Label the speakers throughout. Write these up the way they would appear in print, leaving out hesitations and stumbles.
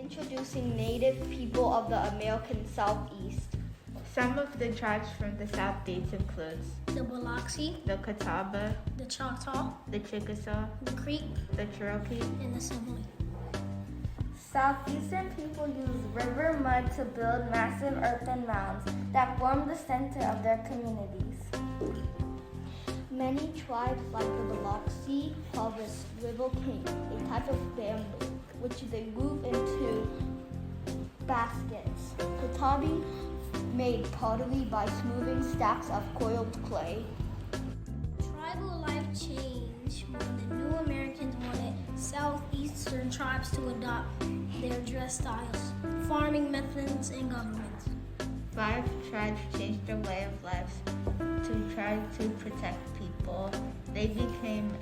Speaker 1: Introducing native people of the American Southeast.
Speaker 2: Some of the tribes from the Southeast includes
Speaker 3: the Biloxi,
Speaker 2: the Catawba,
Speaker 3: the Choctaw,
Speaker 2: the Chickasaw,
Speaker 3: the Creek,
Speaker 2: the Cherokee,
Speaker 3: and the Assembly.
Speaker 4: Southeastern people use river mud to build massive earthen mounds that form the center of their communities.
Speaker 1: Many tribes like the Biloxi harvest river cane, a type of bamboo, which they weave into baskets. Catawba made pottery by smoothing stacks of coiled clay.
Speaker 3: Tribal life changed when the new Americans wanted Southeastern tribes to adopt their dress styles, farming methods, and government.
Speaker 2: 5 tribes changed their way of life to try to protect people. They became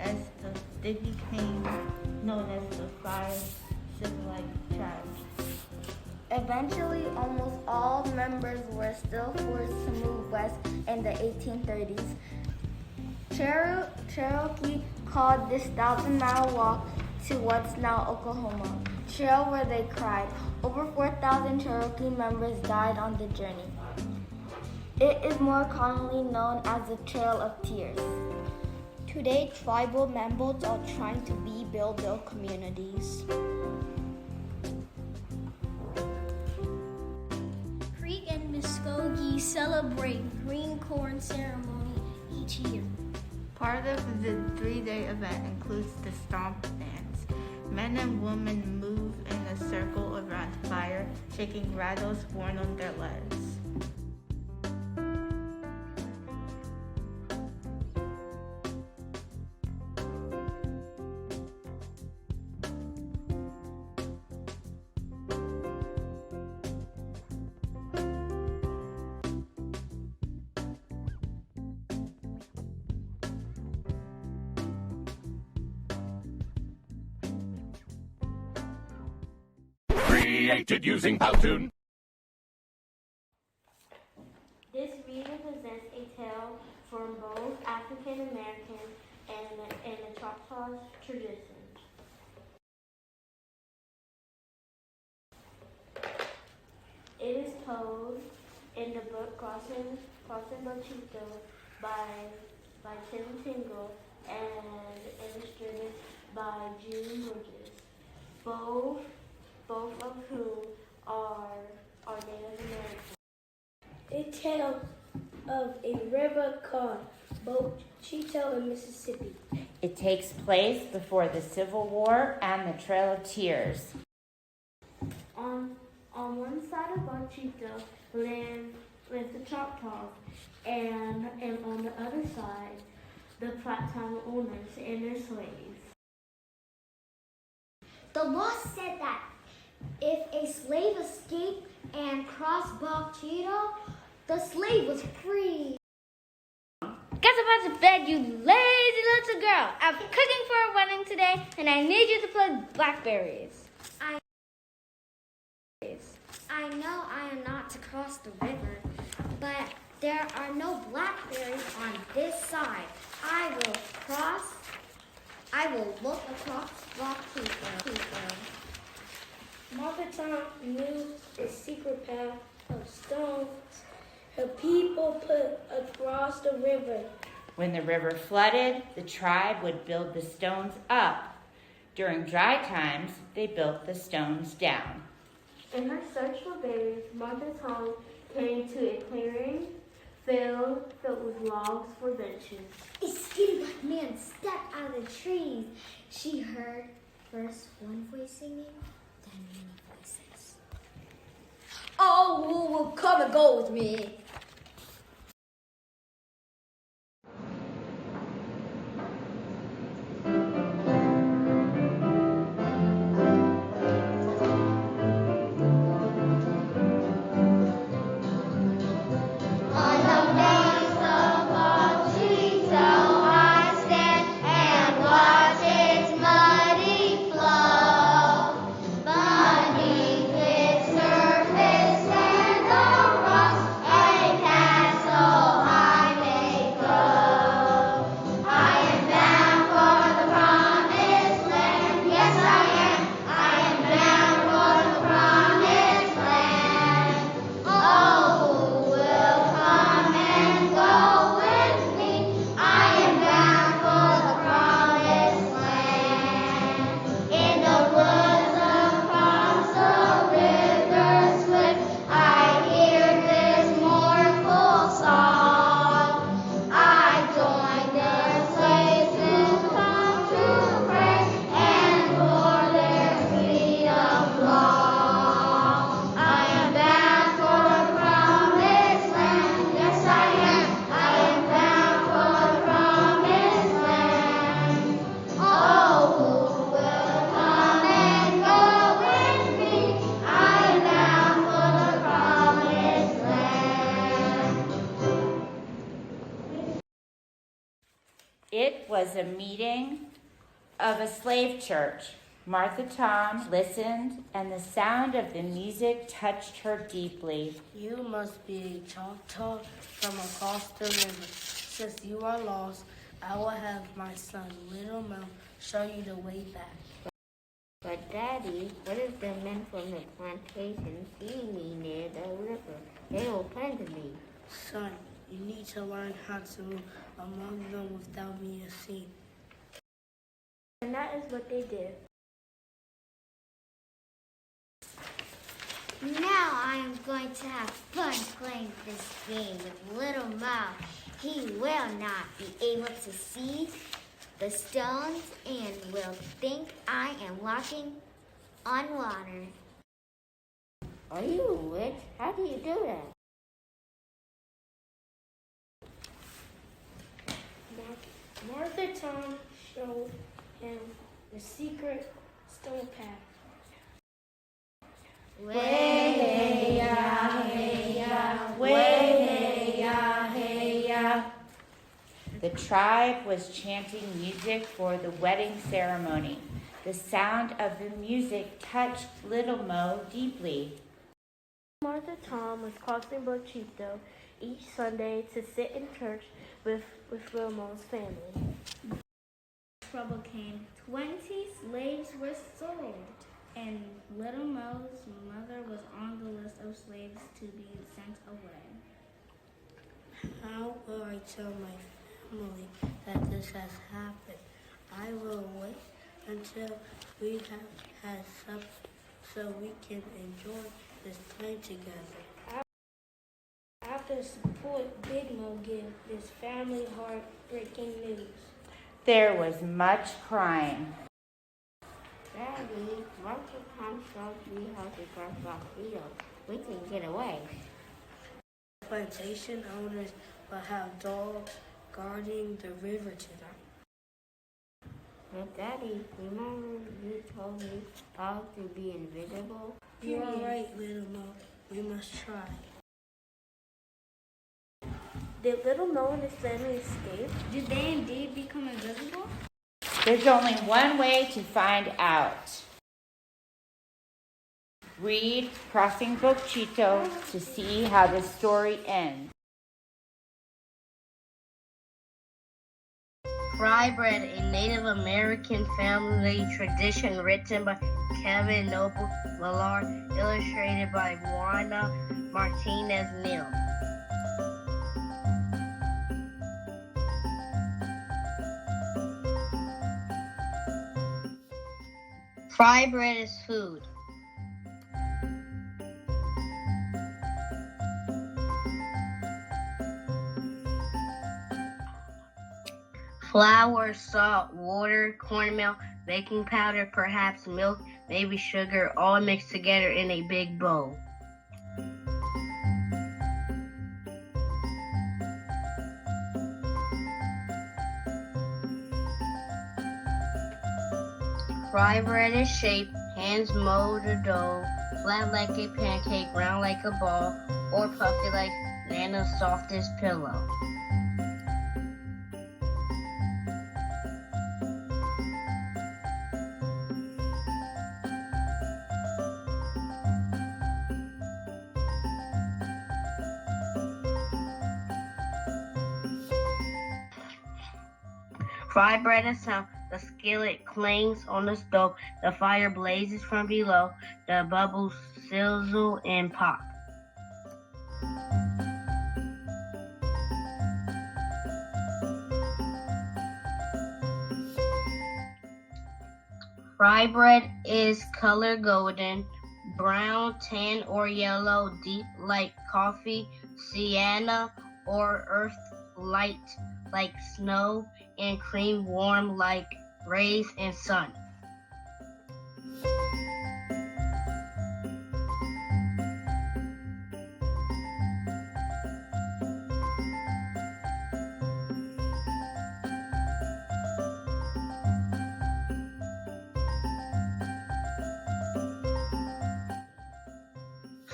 Speaker 2: known as the 5 civilized tribes.
Speaker 4: Eventually, almost all members were still forced to move west in the 1830s. Cherokee called this 1,000-mile walk to what's now Oklahoma, trail where they cried. Over 4,000 Cherokee members died on the journey. It is more commonly known as the Trail of Tears.
Speaker 1: Today, tribal members are trying to rebuild their communities.
Speaker 3: Creek and Muskogee celebrate green corn ceremony each year.
Speaker 2: Part of the 3-day event includes the stomp dance. Men and women move in a circle around fire, shaking rattles worn on their legs.
Speaker 5: Created using Powtoon.
Speaker 4: This reading presents a tale from both African American and the Choctaw traditions. It is told in the book Crossing the Chico by Tim Tingle and illustrated by June Bridges, both of whom are Native American.
Speaker 6: A tale of a river called Bochito in Mississippi.
Speaker 7: It takes place before the Civil War and the Trail of Tears.
Speaker 4: On one side of Bochito live the Choctaws, and on the other side, the Platte owners and their slaves.
Speaker 8: The law said that if a slave escaped and crossed Bochito, the slave was free.
Speaker 9: Get about to bed, you lazy little girl. I'm cooking for a wedding today, and I need you to plant blackberries.
Speaker 8: I know I am not to cross the river, but there are no blackberries on this side. I will look across Bochito.
Speaker 6: Martha Tom knew the secret path of stones her people put across the river.
Speaker 7: When the river flooded, the tribe would build the stones up. During dry times, they built the stones down.
Speaker 4: In her search for berries, Martha Tom came to a clearing filled with logs for benches.
Speaker 8: A skinny black man stepped out of the trees. She heard first one voice singing, then many voices.
Speaker 9: Oh, who will come and go with me?
Speaker 8: Surface and the rocks
Speaker 7: was a meeting of a slave church. Martha Tom listened, and the sound of the music touched her deeply.
Speaker 6: You must be a Choctaw from across the river. Since you are lost, I will have my son, Little Mel, show you the way back.
Speaker 10: But Daddy, what if the men from the plantation see me near the river? They will plan to me.
Speaker 6: Son, you need to learn how to move among them without being seen.
Speaker 4: And that is what they did.
Speaker 8: Now I am going to have fun playing this game with Little Mo. He will not be able to see the stones and will think I am walking on water.
Speaker 10: Are you a witch? How do you do that?
Speaker 6: Martha Tom showed him the secret stone path.
Speaker 7: Way ya, hey ya, way ya, hey ya. The tribe was chanting music for the wedding ceremony. The sound of the music touched Little Mo deeply.
Speaker 4: Martha Tom was crossing Bochito each Sunday to sit in church with Little Mo's family.
Speaker 1: Trouble came. 20 slaves were sold, and Little Mo's mother was on the list of slaves to be sent away.
Speaker 6: How will I tell my family that this has happened? I will wait until we have had supper so we can enjoy this time together. After support Big Mo give this family heartbreaking news.
Speaker 7: There was much crying.
Speaker 10: Daddy, Martha Tom showed me how to cross Boxito. We can get away.
Speaker 6: Plantation owners will have dogs guarding the river tonight.
Speaker 10: But Daddy, remember you told me how to be invisible?
Speaker 6: You are right, Little Mo. We must try.
Speaker 4: Did Little Mo and his family escape?
Speaker 1: Did they indeed become invisible?
Speaker 7: There's only one way to find out. Read Crossing Bochito to see how the story ends.
Speaker 6: Fry bread, a Native American family tradition written by Kevin Noble Millard, illustrated by Juana Martinez Neal. Fry bread is food. Flour, salt, water, cornmeal, baking powder, perhaps milk, maybe sugar, all mixed together in a big bowl. Fry bread is shaped, hands mold the dough, flat like a pancake, round like a ball, or puffy like Nana's softest pillow. Fry bread is how the skillet clangs on the stove, the fire blazes from below, the bubbles sizzle and pop. Fry bread is color golden, brown, tan, or yellow, deep like coffee, sienna, or earth light like snow, and cream warm like rays and sun.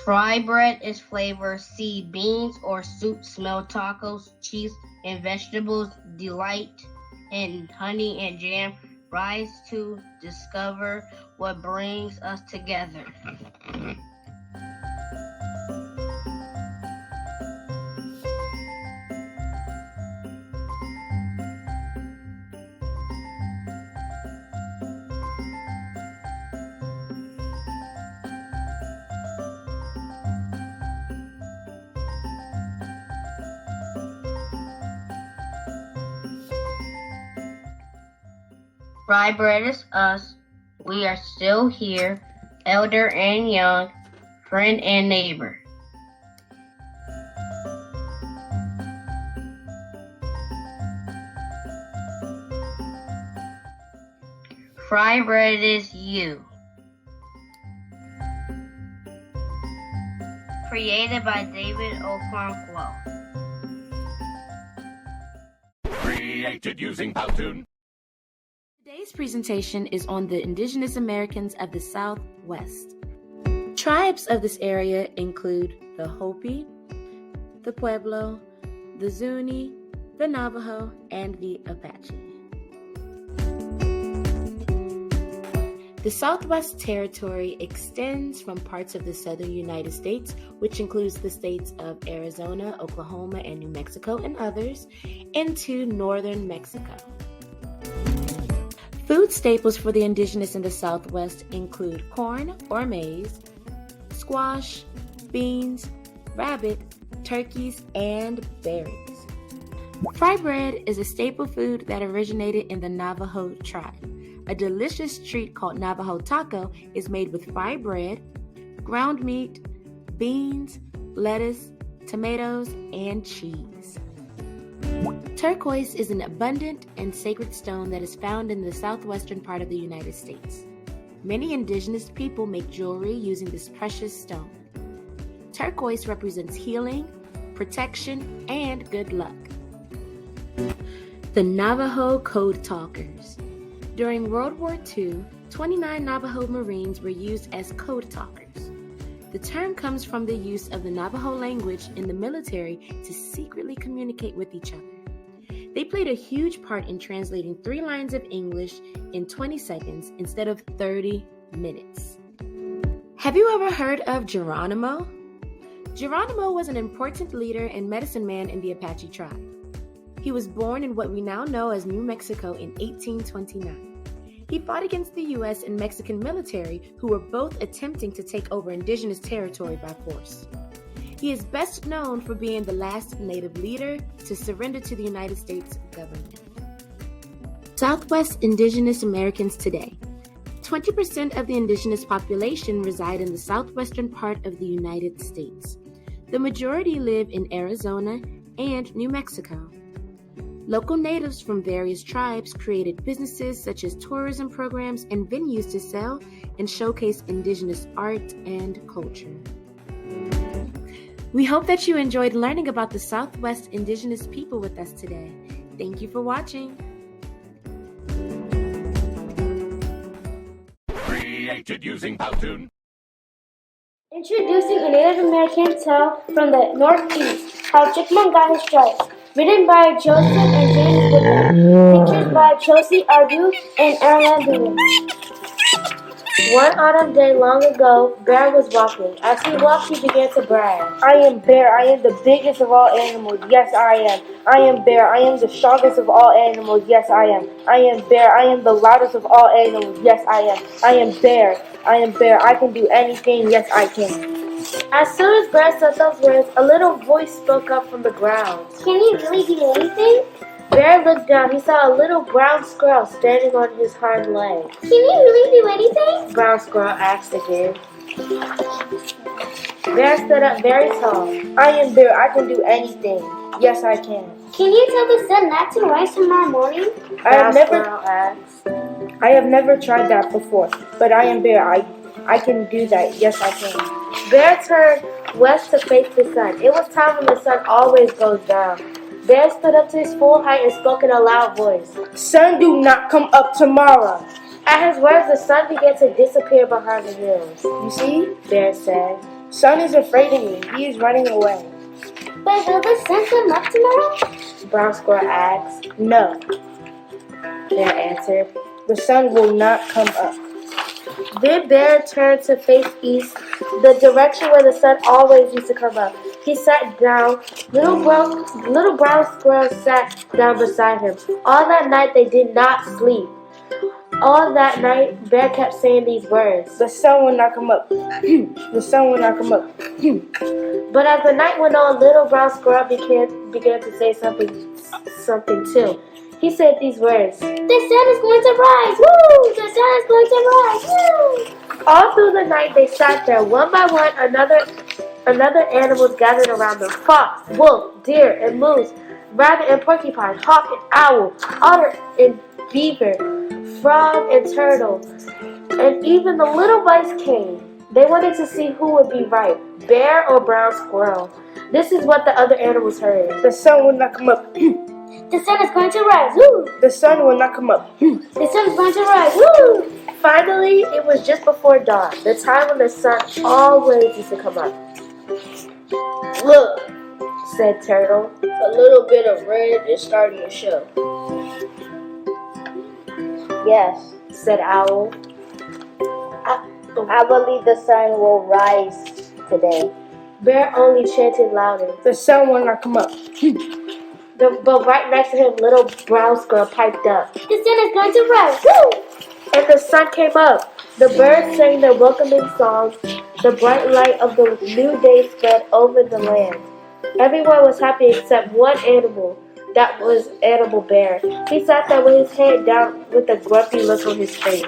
Speaker 6: Fry bread is flavored seed beans or soup, smell tacos, cheese, and vegetables, delight and honey and jam, rise to discover what brings us together. Fry bread is us. We are still here, elder and young, friend and neighbor. Fry bread is you. Created by David Okonkwo.
Speaker 5: Created using Powtoon.
Speaker 11: Today's presentation is on the Indigenous Americans of the Southwest. Tribes of this area include the Hopi, the Pueblo, the Zuni, the Navajo, and the Apache. The Southwest Territory extends from parts of the southern United States, which includes the states of Arizona, Oklahoma, and New Mexico, and others, into northern Mexico. Food staples for the indigenous in the Southwest include corn or maize, squash, beans, rabbit, turkeys, and berries. Fry bread is a staple food that originated in the Navajo tribe. A delicious treat called Navajo taco is made with fried bread, ground meat, beans, lettuce, tomatoes, and cheese. Turquoise is an abundant and sacred stone that is found in the southwestern part of the United States. Many indigenous people make jewelry using this precious stone. Turquoise represents healing, protection, and good luck. The Navajo Code Talkers. During World War II, 29 Navajo Marines were used as code talkers. The term comes from the use of the Navajo language in the military to secretly communicate with each other. They played a huge part in translating 3 lines of English in 20 seconds instead of 30 minutes. Have you ever heard of Geronimo? Geronimo was an important leader and medicine man in the Apache tribe. He was born in what we now know as New Mexico in 1829. He fought against the U.S. and Mexican military, who were both attempting to take over indigenous territory by force. He is best known for being the last Native leader to surrender to the United States government. Southwest Indigenous Americans today. 20% of the indigenous population reside in the southwestern part of the United States. The majority live in Arizona and New Mexico. Local natives from various tribes created businesses such as tourism programs and venues to sell and showcase indigenous art and culture. We hope that you enjoyed learning about the Southwest indigenous people with us today. Thank you for watching.
Speaker 5: Created using Powtoon.
Speaker 9: Introducing a Native American tale from the Northeast, How Chipmunk Got His Stripes. Written by Joseph and James Woodland. Pictures by Chelsea Ardu and Erla Lewin. One autumn day long ago, Bear was walking. As he walked, he began to brag. I am Bear. I am the biggest of all animals. Yes, I am. I am Bear. I am the strongest of all animals. Yes, I am. I am Bear. I am the loudest of all animals. Yes, I am. I am Bear. I am Bear. I can do anything. Yes, I can. As soon as Bear said those words, a little voice spoke up from the ground. Can you really do anything? Bear looked down. He saw a little brown squirrel standing on his hind leg. Can you really do anything? Brown squirrel asked again. Bear stood up very tall. I am Bear. I can do anything. Yes, I can. Can you tell the sun not to rise tomorrow morning? I have never tried that before, but I am Bear. I can do that. Yes, I can. Bear turned west to face the sun. It was time when the sun always goes down. Bear stood up to his full height and spoke in a loud voice. Sun, do not come up tomorrow. At his words, the sun began to disappear behind the hills. You see, Bear said, Sun is afraid of me. He is running away. But will the sun come up tomorrow? Brown Squirrel asked. No.
Speaker 7: Bear answered.
Speaker 9: The sun will not come up. Then Bear turned to face east, the direction where the sun always used to come up. He sat down. Little brown squirrel sat down beside him. All that night they did not sleep. All that night, Bear kept saying these words. The sun will not come up. The sun will not come up. But as the night went on, Little Brown Squirrel began to say something too. He said these words. The sun is going to rise. Woo! The sun is going to rise. Woo! All through the night, they sat there. One by one, another animals gathered around them. Fox, wolf, deer, and moose, rabbit and porcupine, hawk and owl, otter and beaver, frog and turtle, and even the little mice came. They wanted to see who would be right, bear or brown squirrel. This is what the other animals heard. The sun will not come up. The sun is going to rise. Woo! The sun will not come up. The sun is going to rise. Woo! Finally, it was just before dawn, the time when the sun always used to come up. Look, said Turtle. A little bit of red is starting to show.
Speaker 10: Yes,
Speaker 9: Said Owl.
Speaker 10: I believe the sun will rise today.
Speaker 9: Bear only chanted louder. The sun will not come up. But right next to him, Little Brown Squirrel piped up. The sun is going to rise. Woo! And the sun came up. The birds sang their welcoming songs. The bright light of the new day spread over the land. Everyone was happy except one animal. That was Animal Bear. He sat there with his head down with a grumpy look on his face.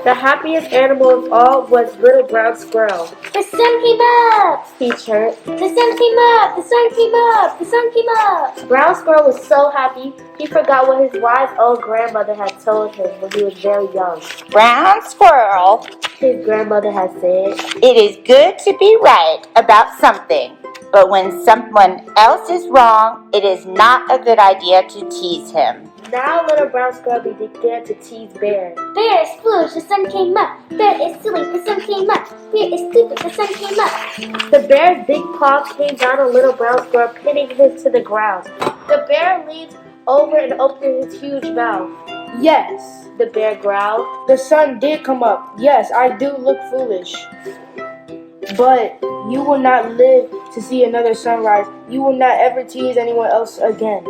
Speaker 9: The happiest animal of all was Little Brown Squirrel. The sun came up, he chirped. The sun came up, the sun came up, the sun came up. Brown Squirrel was so happy, he forgot what his wise old grandmother had told him when he was very young.
Speaker 7: Brown squirrel,
Speaker 9: His grandmother had said,
Speaker 7: it is good to be right about something, but when someone else is wrong, it is not a good idea to tease him.
Speaker 9: Now Little Brown Squirrel began to tease Bear.
Speaker 3: Bear is foolish, the sun came up. Bear is silly, the sun came up. Bear is stupid, the sun came up.
Speaker 9: The bear's big paw came down on Little Brown Squirrel, pinning him to the ground. The bear leaned over and opened his huge mouth. Yes, the bear growled. The sun did come up. Yes, I do look foolish. But you will not live to see another sunrise. You will not ever tease anyone else again,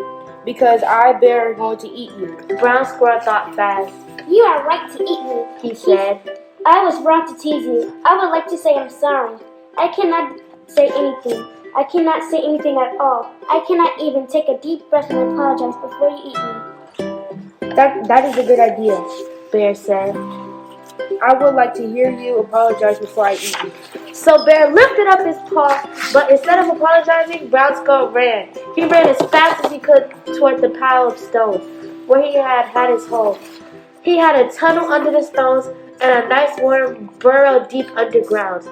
Speaker 9: because I, Bear, are going to eat you. Brown Squirrel thought fast.
Speaker 3: You are right to eat me,
Speaker 9: He said.
Speaker 3: I was wrong to tease you. I would like to say I'm sorry. I cannot say anything. I cannot say anything at all. I cannot even take a deep breath and apologize before you eat me.
Speaker 9: That is a good idea, Bear said. I would like to hear you apologize before I eat you. So Bear lifted up his paw, but instead of apologizing, Brown Squirrel ran. He ran as fast as he could toward the pile of stones where he had his hole. He had a tunnel under the stones and a nice warm burrow deep underground.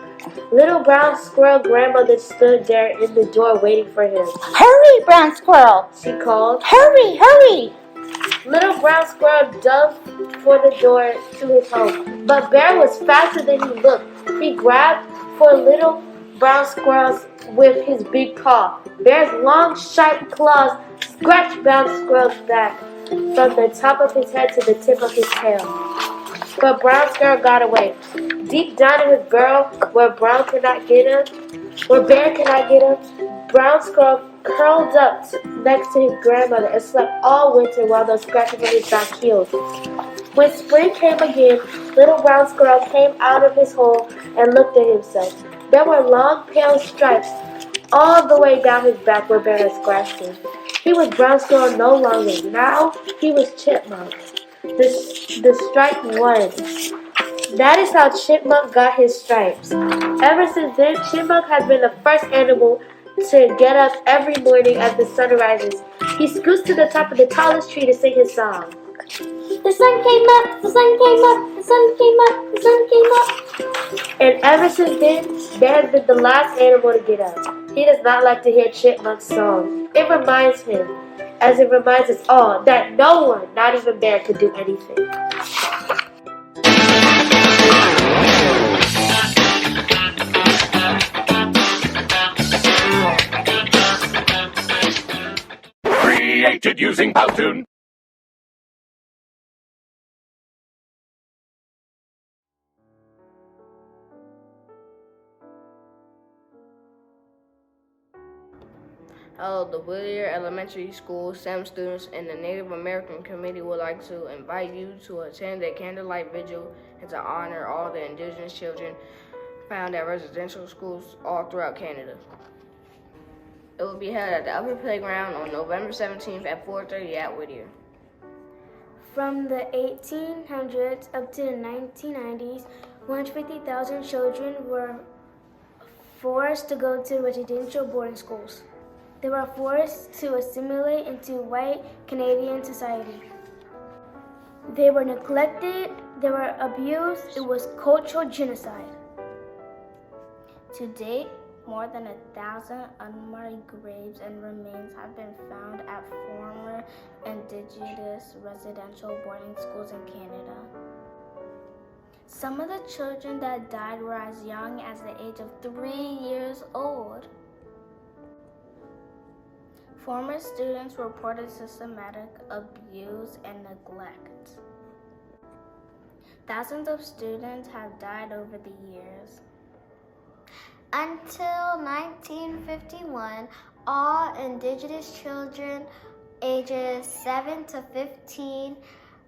Speaker 9: Little Brown Squirrel grandmother stood there in the door waiting for him.
Speaker 7: Hurry, Brown squirrel,
Speaker 9: She called.
Speaker 7: hurry, hurry.
Speaker 9: Little Brown Squirrel dove for the door to his home, but Bear was faster than he looked. He grabbed for Little Brown Squirrel with his big paw. Bear's long, sharp claws scratched Brown Squirrel's back from the top of his head to the tip of his tail. But Brown Squirrel got away. Deep down in his burrow, where Bear cannot get him, Brown Squirrel curled up next to his grandmother and slept all winter while those scratches on his back healed. When spring came again, Little Brown Squirrel came out of his hole and looked at himself. There were long, pale stripes all the way down his back where Bear had scratched him. He was Brown Squirrel no longer. Now he was Chipmunk. The stripe won. That is how Chipmunk got his stripes. Ever since then, Chipmunk has been the first animal to get up every morning as the sun rises. He scoots to the top of the tallest tree to sing his song.
Speaker 3: The sun came up, the sun came up, the sun came up, the sun came up.
Speaker 9: And ever since then, Bear has been the last animal to get up. He does not like to hear Chipmunk's song. It reminds him, as it reminds us all, that no one, not even Bear, could do anything.
Speaker 5: Created using Powtoon.
Speaker 12: Hello, the Whittier Elementary School SEM students and the Native American Committee would like to invite you to attend a candlelight vigil and to honor all the Indigenous children found at residential schools all throughout Canada. It will be held at the Upper Playground on November 17th at 4:30 at Whittier.
Speaker 9: From the 1800s up to the 1990s, 150,000 children were forced to go to residential boarding schools. They were forced to assimilate into white Canadian society. They were neglected, they were abused, it was cultural genocide.
Speaker 4: To date, more than 1,000 unmarked graves and remains have been found at former Indigenous residential boarding schools in Canada. Some of the children that died were as young as the age of 3 years old. Former students reported systematic abuse and neglect. Thousands of students have died over the years.
Speaker 8: Until 1951, all Indigenous children ages 7 to 15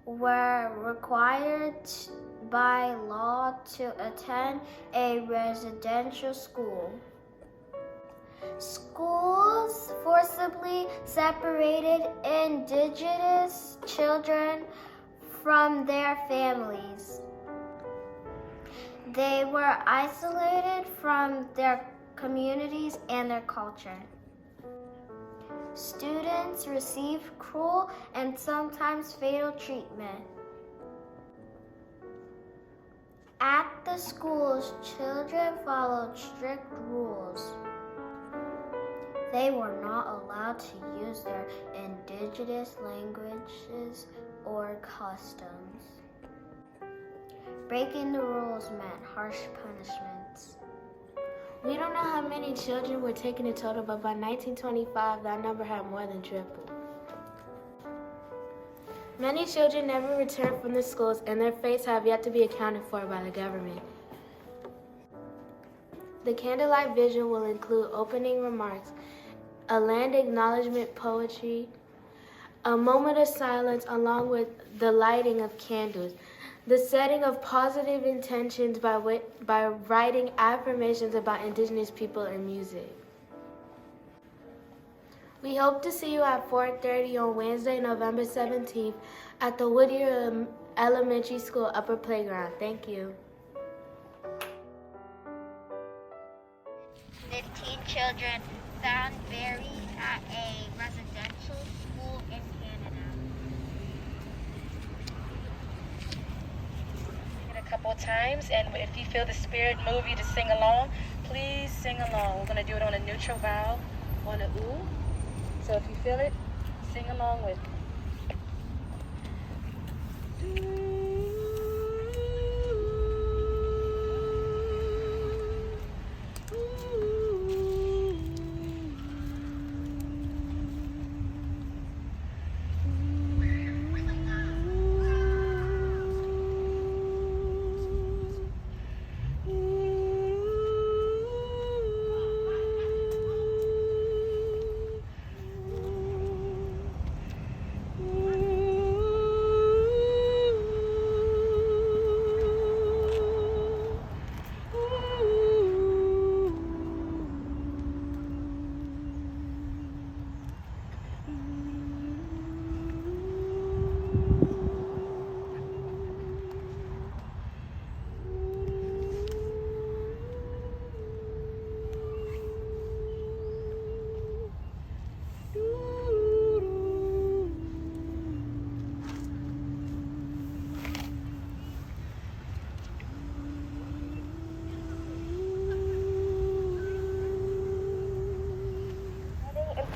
Speaker 8: were required by law to attend a residential school. Schools forcibly separated Indigenous children from their families. They were isolated from their communities and their culture. Students received cruel and sometimes fatal treatment. At the schools, children followed strict rules. They were not allowed to use their Indigenous languages or customs. Breaking the rules meant harsh punishments.
Speaker 11: We don't know how many children were taken in total, but by 1925, that number had more than tripled. Many children never returned from the schools, and their fates have yet to be accounted for by the government. The candlelight vigil will include opening remarks, a land acknowledgement poetry, a moment of silence along with the lighting of candles, the setting of positive intentions by writing affirmations about Indigenous people in music. We hope to see you at 4:30 on Wednesday, November 17th at the Whittier Elementary School Upper Playground. Thank you.
Speaker 8: 15 children found buried at a residential school in Canada.
Speaker 13: A couple of times, and if you feel the spirit move you to sing along, please sing along. We're going to do it on a neutral vowel, on a oo. So if you feel it, sing along with me.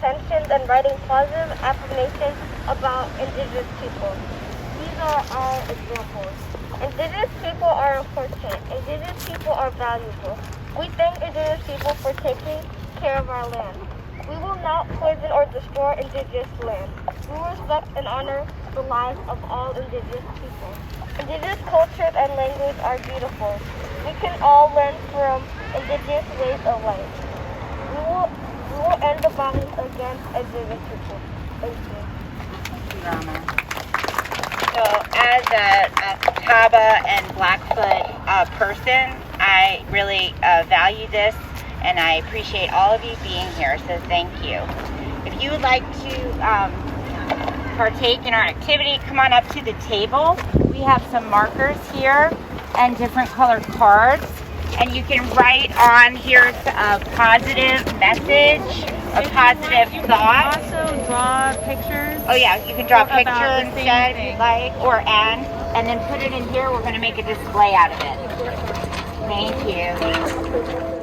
Speaker 9: Intentions and writing positive affirmations about Indigenous people. These are our examples. Indigenous people are important. Indigenous people are valuable. We thank Indigenous people for taking care of our land. We will not poison or destroy Indigenous land. We will respect and honor the lives of all Indigenous people. Indigenous cultures and language are beautiful. We can all learn from Indigenous ways of life. We will end the violence against indigenous people. Thank you.
Speaker 7: Thank you, Rama. So as a Catawba and Blackfoot person, I really value this, and I appreciate all of you being here, so thank you. If you would like to partake in our activity, come on up to the table. We have some markers here and different colored cards, and you can write on here's a positive message, a positive thought.
Speaker 2: Also draw pictures.
Speaker 7: Oh yeah, you can draw a picture instead if you'd like, or and then put it in here. We're going to make a display out of it. Thank you.